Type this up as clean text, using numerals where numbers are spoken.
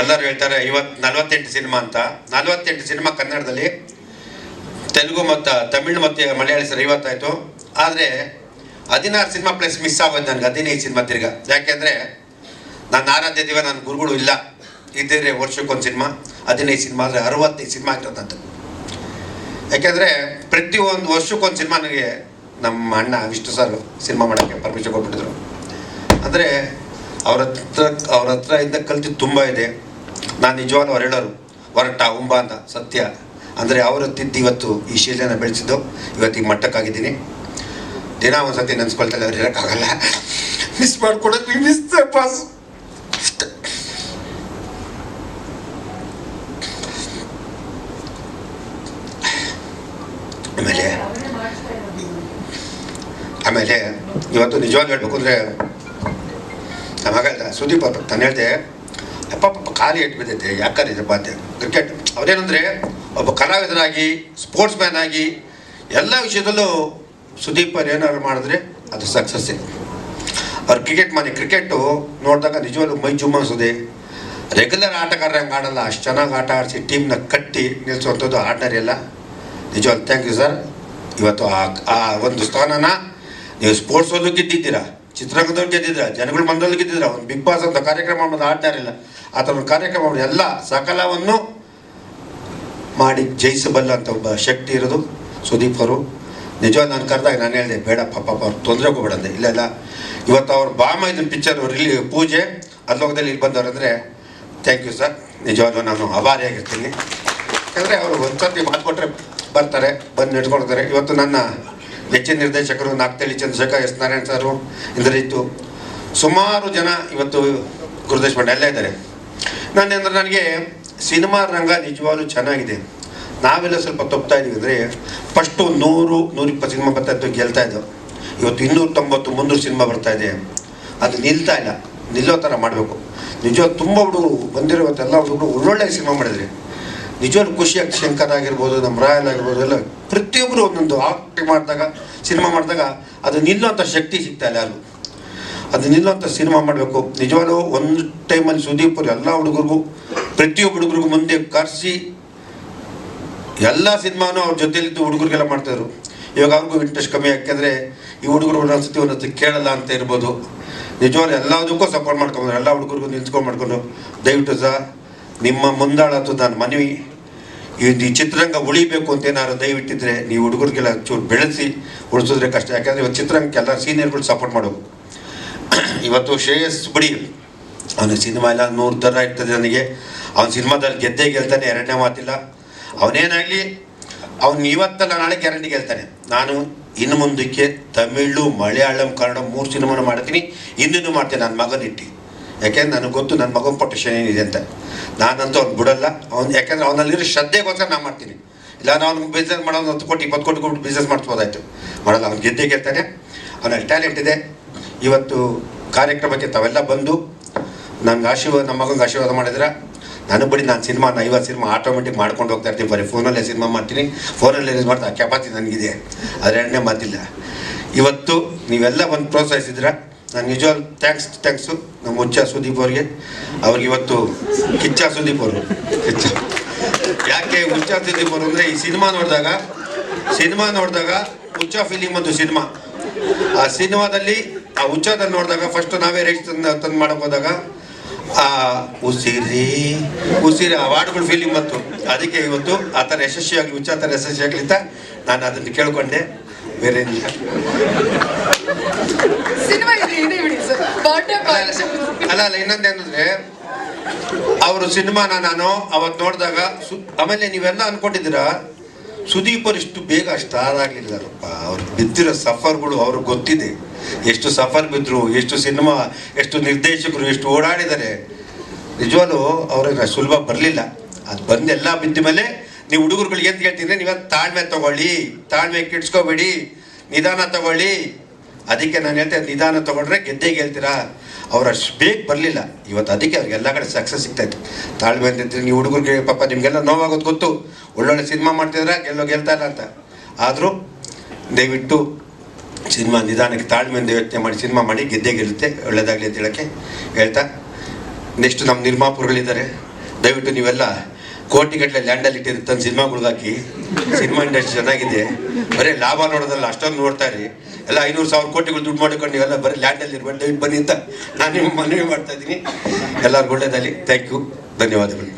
ಎಲ್ಲರೂ ಹೇಳ್ತಾರೆ 48 ಸಿನಿಮಾ ಅಂತ. 48 ಸಿನಿಮಾ ಕನ್ನಡದಲ್ಲಿ, ತೆಲುಗು ಮತ್ತು ತಮಿಳು ಮತ್ತು ಮಲಯಾಳಿ ಸರ್ 50 ಆಯಿತು. ಆದರೆ 16 ಸಿನಿಮಾ ಪ್ಲಸ್ ಮಿಸ್ ಆಗೋದು ನನಗೆ 15 ಸಿನಿಮಾ ತಿರ್ಗ. ಯಾಕೆಂದರೆ ನಾನು ಆರಾಧ್ಯ ದಿವ ನನ್ನ ಗುರುಗಳು ಇಲ್ಲ, ಇದ್ದರೆ ವರ್ಷಕ್ಕೊಂದು ಸಿನಿಮಾ, 15 ಸಿನಿಮಾ ಆದರೆ 65 ಸಿನಿಮಾ ಆಗಿರೋದಂತ. ಯಾಕೆಂದರೆ ಪ್ರತಿಯೊಂದು ವರ್ಷಕ್ಕೊಂದು ಸಿನಿಮಾ ನನಗೆ ನಮ್ಮ ಅಣ್ಣ ವಿಷ್ಣು ಸರ್ ಸಿನಿಮಾ ಮಾಡೋಕ್ಕೆ ಪರ್ಮಿಷನ್ ಕೊಟ್ಬಿಟ್ಟಿದ್ರು. ಅಂದರೆ ಅವ್ರ ಹತ್ರ ಇಂದ ಕಲ್ತಿದ್ದು ತುಂಬ ಇದೆ. ನಾನು ನಿಜವಾಗ್ಲೂ ಅವ್ರು ಹೇಳೋರು ಹೊರಟ ಉಂಬ ಅಂತ ಸತ್ಯ. ಅಂದರೆ ಅವರ ತಿದ್ದು ಇವತ್ತು ಈ ಶೀಲನ ಬೆಳೆಸಿದ್ದು ಇವತ್ತು ಈ ಮಟ್ಟಕ್ಕಾಗಿದ್ದೀನಿ. ದಿನ ಒಂದು ಸತಿ ನೆನೆಸ್ಕೊಳ್ತಾರೆ, ಅವ್ರು ಇರೋಕ್ಕಾಗಲ್ಲ, ಮಿಸ್ ಮಾಡ್ಕೊಡೋದು ಮಿಸ್ ಪಾಸ್. ಆಮೇಲೆ ಇವತ್ತು ನಿಜವಾಗ್ಲೂ ಹೇಳ್ಬೇಕು ಅಂದರೆ ನಮ್ಮ ಮಗ ಸುದೀಪ್ ನಾನು ಹೇಳಿದೆ, ಅಪ್ಪ ಖಾಲಿ ಇಟ್ಟು ಬಿದ್ದೈತೆ, ಯಾಕಂದ್ರೆ ಇದಪ್ಪ ಅಂತೆ ಕ್ರಿಕೆಟ್. ಅವರೇನೆಂದರೆ ಒಬ್ಬ ಕಲಾವಿದರಾಗಿ, ಸ್ಪೋರ್ಟ್ಸ್ ಮ್ಯಾನ್ ಆಗಿ ಎಲ್ಲ ವಿಷಯದಲ್ಲೂ ಸುದೀಪ್ ಅವ್ರು ಏನಾದ್ರು ಮಾಡಿದ್ರೆ ಅದು ಸಕ್ಸಸ್ಸೇ. ಅವ್ರು ಕ್ರಿಕೆಟು ನೋಡಿದಾಗ ನಿಜವಾಗ್ಲೂ ಮೈ ಜುಮ್ ಅನ್ಸೋದೆ. ರೆಗ್ಯುಲರ್ ಆಟಗಾರರು ಹಂಗೆ ಆಡಲ್ಲ, ಅಷ್ಟು ಚೆನ್ನಾಗಿ ಆಟ ಆಡಿಸಿ ಟೀಮ್ನ ಕಟ್ಟಿ ನಿಲ್ಲಿಸುವಂಥದ್ದು ಆರ್ಡಿನರಿ ಅಲ್ಲ. ನಿಜವಾಗ್ಲೂ ಥ್ಯಾಂಕ್ ಯು ಸರ್. ಇವತ್ತು ಆ ಒಂದು ಸ್ಥಾನನ ನೀವು ಸ್ಪೋರ್ಟ್ಸ್ ಓದೋದು ಗೆದ್ದಿದ್ದೀರಾ, ಚಿತ್ರರಂಗದವ್ರು ಗೆದ್ದಿದ್ದೀರಾ, ಜನಗಳು ಮಂದಲ್ಲಿ ಗೆದ್ದಿದ್ದೀರಾ. ಒಂದು ಬಿಗ್ ಬಾಸ್ ಅಂತ ಕಾರ್ಯಕ್ರಮ ಮಾಡೋದು ಆಡ್ತಾರೆ ಇಲ್ಲ, ಆ ಥರ ಒಂದು ಕಾರ್ಯಕ್ರಮ ಮಾಡಿ ಎಲ್ಲ ಸಕಲವನ್ನು ಮಾಡಿ ಜಯಿಸಬಲ್ಲ ಅಂತ ಒಬ್ಬ ಶಕ್ತಿ ಇರೋದು ಸುದೀಪ್ ಅವರು. ನಿಜವಾಗಿ ನಾನು ಕರೆದಾಗ ನಾನು ಹೇಳಿದೆ, ಬೇಡ ಪಾಪ ಅವ್ರು ತೊಂದರೆ ಹೋಗ್ಬೇಡ ಅಂದೆ. ಇಲ್ಲ ಇವತ್ತು ಅವ್ರು ಬಾಮ ಇದನ್ನ ಪಿಕ್ಚರ್ ಪೂಜೆ ಅಲ್ಲೋಗದಲ್ಲಿ ಇಲ್ಲಿ ಬಂದವ್ರಂದರೆ ಥ್ಯಾಂಕ್ ಯು ಸರ್. ನಿಜವಾಗ್ಲೂ ನಾನು ಆಭಾರಿಯಾಗಿರ್ತೀನಿ. ಯಾಕಂದರೆ ಅವರು ಒಂದು ಸರ್ತಿ ಮಾತು ಕೊಟ್ಟರೆ ಬರ್ತಾರೆ, ಬಂದು ನೆಡ್ಕೊಳ್ತಾರೆ. ಇವತ್ತು ನನ್ನ ನೆಚ್ಚಿನ ನಿರ್ದೇಶಕರು ನಾಗ್ತಳ್ಳಿ ಚಂದ್ರಶೇಖರ್, ಎಸ್ ನಾರಾಯಣ್ ಸಾರು, ಇಂದ್ರಜಿತ್ತು, ಸುಮಾರು ಜನ ಇವತ್ತು ಗುರುದೇಶ್ ಭಟ್ ಎಲ್ಲ ಇದ್ದಾರೆ. ನನಗೆ ಸಿನಿಮಾ ರಂಗ ನಿಜವಾಗ್ಲೂ ಚೆನ್ನಾಗಿದೆ. ನಾವೆಲ್ಲ ಸ್ವಲ್ಪ ತಪ್ತಾ ಇದ್ದೀವಿ. ಅಂದರೆ ಫಸ್ಟು 100-120 ಸಿನಿಮಾ ಬರ್ತಾಯಿದ್ದು ಗೆಲ್ತಾ ಇದ್ದವು. ಇವತ್ತು 290-300 ಸಿನಿಮಾ ಬರ್ತಾಯಿದೆ. ಅದು ನಿಲ್ತಾ ಇಲ್ಲ, ನಿಲ್ಲೋ ಥರ ಮಾಡಬೇಕು. ನಿಜವಾಗ್ ತುಂಬ ಹುಡುಗರು ಬಂದಿರೋ ಎಲ್ಲ ಹುಡುಗರು ಒಳ್ಳೊಳ್ಳೆ ಸಿನಿಮಾ ಮಾಡಿದ್ರಿ. ನಿಜವಾಗ್ಲೂ ಖುಷಿಯಾಗಿ ಶಂಕರ್ ಆಗಿರ್ಬೋದು, ನಮ್ಮ ರಾಯಲ್ ಆಗಿರ್ಬೋದು, ಎಲ್ಲ ಪ್ರತಿಯೊಬ್ಬರು ಒಂದೊಂದು ಆಕ್ಟ್ ಮಾಡಿದಾಗ, ಸಿನಿಮಾ ಮಾಡಿದಾಗ ಅದು ನಿಲ್ಲುವಂಥ ಶಕ್ತಿ ಸಿಗ್ತಾ ಇಲ್ಲ ಯಾರು. ಅದು ನಿಲ್ಲುವಂಥ ಸಿನಿಮಾ ಮಾಡಬೇಕು. ನಿಜವಾಗ್ಲೂ ಒಂದು ಟೈಮಲ್ಲಿ ಸುದೀಪ್ ಅವರು ಎಲ್ಲ ಹುಡುಗರಿಗೂ, ಪ್ರತಿಯೊಬ್ಬ ಹುಡುಗರಿಗೂ ಮುಂದೆ ಕರೆಸಿ ಎಲ್ಲ ಸಿನಿಮಾನು ಅವ್ರ ಜೊತೆಲಿದ್ದು ಹುಡುಗರಿಗೆಲ್ಲ ಮಾಡ್ತಾಯಿದ್ರು. ಇವಾಗ ಅವ್ರಿಗೂ ಇಂಟ್ರೆಸ್ಟ್ ಕಮ್ಮಿ, ಯಾಕೆಂದರೆ ಈ ಹುಡುಗರು ಒಂದೊಂದ್ಸತಿ ಕೇಳಲ್ಲ ಅಂತ ಇರ್ಬೋದು. ನಿಜವಾಗ್ಲೂ ಎಲ್ಲದಕ್ಕೂ ಸಪೋರ್ಟ್ ಮಾಡ್ಕೊಂಡು ಎಲ್ಲ ಹುಡುಗರಿಗೂ ನಿಂತ್ಕೊಂಡು ಮಾಡ್ಕೊಂಡು, ದಯವಿಟ್ಟು ಸಹ ನಿಮ್ಮ ಮುಂದಾಳತ್ತು ನಾನು ಮನವಿ, ಈ ಚಿತ್ರರಂಗ ಉಳಿಬೇಕು ಅಂತ ಏನಾದ್ರು ದಯವಿಟ್ಟಿದ್ರೆ ನೀವು ಹುಡುಗರಿಗೆಲ್ಲ ಚೂರು ಬೆಳೆಸಿ ಉಳಿಸಿದ್ರೆ ಕಷ್ಟ. ಯಾಕಂದರೆ ಇವತ್ತು ಚಿತ್ರರಂಗಕ್ಕೆ ಎಲ್ಲ ಸೀನಿಯರ್ಗಳು ಸಪೋರ್ಟ್ ಮಾಡಬೇಕು. ಇವತ್ತು ಶ್ರೇಯಸ್ ಬಿಡಿ, ಅವನ ಸಿನಿಮಾ ಎಲ್ಲ 100 ಥರ ಇರ್ತದೆ. ನನಗೆ ಅವನ ಸಿನಿಮಾದಲ್ಲಿ ಗೆಲ್ತಾನೆ, ಎರಡನೇ ಮಾತಿಲ್ಲ. ಅವನೇನಾಗಲಿ ಅವನು ಇವತ್ತಲ್ಲ ನಾಳೆ ಗ್ಯಾರಂಟಿ ಗೆಲ್ತಾನೆ. ನಾನು ಇನ್ನು ಮುಂದಕ್ಕೆ ತಮಿಳು, ಮಲಯಾಳಂ, ಕನ್ನಡ 3 ಸಿನಿಮಾನ ಮಾಡ್ತೀನಿ, ಇನ್ನೂ ಮಾಡ್ತೇನೆ ನನ್ನ ಮಗನಿಟ್ಟು. ಯಾಕೆಂದ್ರೆ ನನಗೆ ಗೊತ್ತು ನನ್ನ ಮಗನ ಪೊಟೆನ್ಷಿಯಲ್ ಏನಿದೆ ಅಂತ. ನಾನಂತೂ ಅವ್ನು ಬಿಡಲ್ಲ. ಯಾಕೆಂದರೆ ಅವನಲ್ಲಿರೋ ಶ್ರದ್ಧೆಗೋಸ್ಕರ ನಾನು ಮಾಡ್ತೀನಿ. ಇಲ್ಲ ನಾನು ಬಿಸ್ನೆಸ್ ಮಾಡೋದು 10 ಕೋಟಿ 20 ಕೋಟಿ ಕೊಟ್ಟು ಬಿಸ್ನೆಸ್ ಮಾಡ್ಸ್ಬೋದಾಯ್ತು, ಮಾಡಲ್ಲ. ಅವ್ನು ಗೆಲ್ತಾನೆ, ಅವನಲ್ಲಿ ಟ್ಯಾಲೆಂಟ್ ಇದೆ. ಇವತ್ತು ಕಾರ್ಯಕ್ರಮಕ್ಕೆ ತಾವೆಲ್ಲ ಬಂದು ನನಗೆ ನಮ್ಮ ಮಗನಿಗೆ ಆಶೀರ್ವಾದ ಮಾಡಿದ್ರೆ ನಾನು ಬಿಡಿ, ನಾನು 50 ಸಿನಿಮಾ ಆಟೋಮೆಟಿಕ್ ಮಾಡ್ಕೊಂಡು ಹೋಗ್ತಾ ಇರ್ತೀನಿ. ಬರೀ ಫೋನಲ್ಲೇ ಸಿನಿಮಾ ಮಾಡ್ತೀನಿ, ಫೋನಲ್ಲಿ ರಿಲೀಸ್ ಮಾಡ್ತಾ ಕೆಪಾಸಿಟಿ ನನಗಿದೆ, ಅದು ಎರಡನೇ ಮಾತಿಲ್ಲ. ಇವತ್ತು ನೀವೆಲ್ಲ ಬಂದು ಪ್ರೋತ್ಸಾಹಿಸಿದ್ರೆ ನಾನು ನಿಜವಾಗ್ಲೂ ಥ್ಯಾಂಕ್ಸು ನಮ್ಮ ಹುಚ್ಚ ಸುದೀಪ್ ಅವ್ರಿಗೆ ಇವತ್ತು ಕಿಚ್ಚ ಸುದೀಪ್ ಅವರು. ಯಾಕೆ ಹುಚ್ಚ ಸುದೀಪ್ ಅವರು ಅಂದರೆ ಈ ಸಿನಿಮಾ ನೋಡಿದಾಗ ಹುಚ್ಚ ಫಿಲಿಮ್ ಒಂದು ಸಿನಿಮಾ, ಆ ಸಿನಿಮಾದಲ್ಲಿ ಆ ಹುಚ್ಚದಲ್ಲಿ ನೋಡಿದಾಗ ಫಸ್ಟ್ ನಾವೇ ರೈಟ್ಸ್ ತಂದು ಮಾಡೋಕೆ ಹೋದಾಗ ಉಸಿರಿ ಆ ವಾರ್ಡ್ಗಳು ಫೀಲಿಂಗ್ ಬಂತು. ಅದಕ್ಕೆ ಇವತ್ತು ಆ ಥರ ಯಶಸ್ವಿಯಾಗಲಿ, ಹುಚ್ಚ ಥರ ಯಶಸ್ವಿಯಾಗಲಿ ಅಂತ ನಾನು ಅದನ್ನು ಕೇಳ್ಕೊಂಡೆ, ಬೇರೆ ಏನಿಲ್ಲ. ಅಲ್ಲ ಇನ್ನೊಂದೇನಂದ್ರೆ ಅವರು ಸಿನಿಮಾನ ನಾನು ಅವತ್ತು ನೋಡಿದಾಗ ಆಮೇಲೆ ನೀವೆಲ್ಲ ಅನ್ಕೊಂಡಿದ್ದೀರಾ ಸುದೀಪ್ ಅವ್ರು ಇಷ್ಟು ಬೇಗ ಸ್ಟಾರ್ ಆಗಲಿಲ್ಲರಪ್ಪ. ಅವ್ರು ಬಿದ್ದಿರೋ ಸಫರ್ಗಳು ಅವ್ರಿಗೆ ಗೊತ್ತಿದೆ. ಎಷ್ಟು ಸಫರ್ ಬಿದ್ದರು, ಎಷ್ಟು ಸಿನಿಮಾ, ಎಷ್ಟು ನಿರ್ದೇಶಕರು, ಎಷ್ಟು ಓಡಾಡಿದ್ದಾರೆ. ನಿಜವಾಗ್ಲೂ ಅವ್ರಿಗೆ ಸುಲಭ ಬರಲಿಲ್ಲ. ಅದು ಬಂದೆಲ್ಲ ಬಿದ್ದ ಮೇಲೆ ನೀವು ಹುಡುಗರುಗಳಿಗೆ ಅಂತ ಹೇಳ್ತೀನಿ, ನೀವೇ ತಾಳ್ಮೆ ತಗೊಳ್ಳಿ, ತಾಳ್ಮೆ ಕೆಡ್ಸ್ಕೋಬೇಡಿ, ನಿಧಾನ ತಗೊಳ್ಳಿ. ಅದಕ್ಕೆ ನಾನು ಹೇಳ್ತೇನೆ, ನಿಧಾನ ತೊಗೊಂಡ್ರೆ ಗೆಲ್ತೀರಾ. ಅವ್ರು ಅಷ್ಟು ಬೇಗ ಬರಲಿಲ್ಲ. ಇವತ್ತು ಅದಕ್ಕೆ ಅವ್ರಿಗೆ ಎಲ್ಲ ಕಡೆ ಸಕ್ಸಸ್ ಸಿಗ್ತಾಯಿತ್ತು. ತಾಳ್ಮೆ ಅಂತಿದ್ರೆ ನೀವು ಹುಡುಗರಿಗೆ ಪಾಪ ನಿಮಗೆಲ್ಲ ನೋವಾಗೋದು ಗೊತ್ತು. ಒಳ್ಳೊಳ್ಳೆ ಸಿನಿಮಾ ಮಾಡ್ತಿದ್ರೆ ಗೆಲ್ತಾ ಇಲ್ಲ ಅಂತ. ಆದರೂ ದಯವಿಟ್ಟು ಸಿನಿಮಾ ನಿಧಾನಕ್ಕೆ ತಾಳ್ಮೆಯಿಂದ ಯೋಚನೆ ಮಾಡಿ ಸಿನಿಮಾ ಮಾಡಿ ಗೆದ್ದೇ ಗೆಲ್ಲುತ್ತೆ. ಒಳ್ಳೆಯದಾಗಲಿ ಅಂತ ಹೇಳೋಕ್ಕೆ ಹೇಳ್ತಾ ನೆಕ್ಸ್ಟ್ ನಮ್ಮ ನಿರ್ಮಾಪಕರುಗಳಿದ್ದಾರೆ, ದಯವಿಟ್ಟು ನೀವೆಲ್ಲ ಕೋಟಿಗಟ್ಟಲೆ ಲ್ಯಾಂಡಲ್ಲಿ ಇಟ್ಟಿದ್ದು ತಂದು ಸಿನಿಮಾಗಳ್ಗಾಕಿ. ಸಿನಿಮಾ ಇಂಡಸ್ಟ್ರಿ ಚೆನ್ನಾಗಿದೆ, ಬರೀ ಲಾಭ ನೋಡೋದಲ್ಲ, ಅಷ್ಟೊಂದು ನೋಡ್ತಾ ಇರಿ. ಎಲ್ಲ 500,000 ಕೋಟಿಗಳು ದುಡ್ಡು ಮಾಡಿಕೊಂಡು ನೀವೆಲ್ಲ ಬರೀ ಲ್ಯಾಂಡಲ್ಲಿ ಇರ್ಬೇಡಿ, ದಯವಿಟ್ಟು ಬನ್ನಿ ಅಂತ ನಾನು ನಿಮ್ಗೆ ಮನವಿ ಮಾಡ್ತಾ ಇದ್ದೀನಿ. ಎಲ್ಲರಿಗೂ ಒಳ್ಳೆಯದಾಗಲಿ. ಥ್ಯಾಂಕ್ ಯು, ಧನ್ಯವಾದಗಳು.